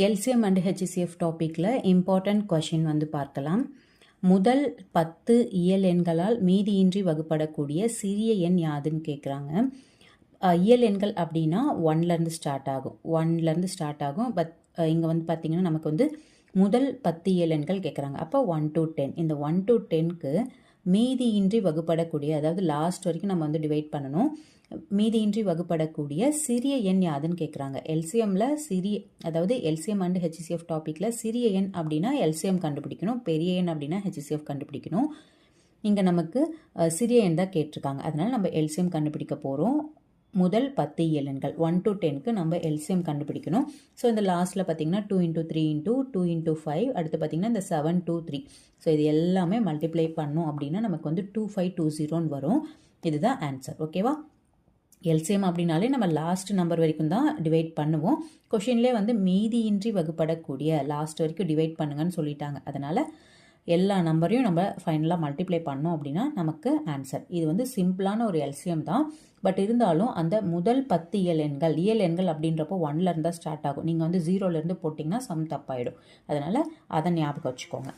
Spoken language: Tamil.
எல்சிஎம் அண்ட் ஹெச்சிசிஎஃப் டாப்பிக்கில் இம்பார்ட்டன்ட் கொஷின் வந்து பார்க்கலாம். முதல் 10 இயல் எண்களால் மீதியின்றி வகுப்படக்கூடிய சிறிய எண் யாதுன்னு கேட்குறாங்க. இயல் எண்கள் அப்படின்னா 1லேருந்து ஸ்டார்ட் ஆகும். பட் இங்கே வந்து பார்த்திங்கன்னா நமக்கு வந்து முதல் 10 இயல் எண்கள் கேட்குறாங்க. அப்போ 1 to 10, இந்த 1 to 10க்கு மீதியின்றி வகுப்படக்கூடிய, அதாவது லாஸ்ட் வரைக்கும் நம்ம வந்து டிவைட் பண்ணணும். மீதியின்றி வகுப்படக்கூடிய சிறிய எண் யாதுன்னு கேட்குறாங்க. எல்சிஎம்மில் அதாவது எல்சிஎம் அண்ட் ஹெச்சிசிஎஃப் டாப்பிக்கில் சிறிய எண் அப்படின்னா எல்சிஎம் கண்டுபிடிக்கணும், பெரிய எண் அப்படின்னா ஹெச்சிசிஎஃப் கண்டுபிடிக்கணும். இங்கே நமக்கு சிறிய எண் தான் கேட்டிருக்காங்க, அதனால் நம்ம எல்சிஎம் கண்டுபிடிக்க போகிறோம். முதல் 10 இயல் எண்கள் 1 to 10க்கு நம்ம எல்சிஎம் கண்டுபிடிக்கணும். ஸோ இந்த லாஸ்ட்டில் பார்த்தீங்கன்னா 2 into 3 into 2 into 5, அடுத்து பார்த்தீங்கன்னா இந்த 7 2 3. ஸோ இது எல்லாமே மல்டிப்ளை பண்ணோம் அப்படின்னா நமக்கு வந்து 2520 வரும். இதுதான் ஆன்சர். ஓகேவா? எல்சிஎம் அப்படின்னாலே நம்ம லாஸ்ட் நம்பர் வரைக்கும் தான் டிவைட் பண்ணுவோம். கொஷின்லேயே வந்து மீதியின்றி வகுப்படக்கூடிய லாஸ்ட் வரைக்கும் டிவைட் பண்ணுங்கன்னு சொல்லிட்டாங்க. அதனால் எல்லா நம்பரையும் நம்ம ஃபைனலாக மல்டிப்ளை பண்ணோம் அப்படின்னா நமக்கு ஆன்சர். இது வந்து சிம்பிளான ஒரு எல்சிஎம் தான். பட் இருந்தாலும் அந்த முதல் 10 இயல் எண்கள் அப்படின்றப்போ 1லேருந்து தான் ஸ்டார்ட் ஆகும். நீங்கள் வந்து 0லேருந்து போட்டிங்கன்னா சம் தப்பாயிடும். அதனால் அதை ஞாபகம் வச்சுக்கோங்க.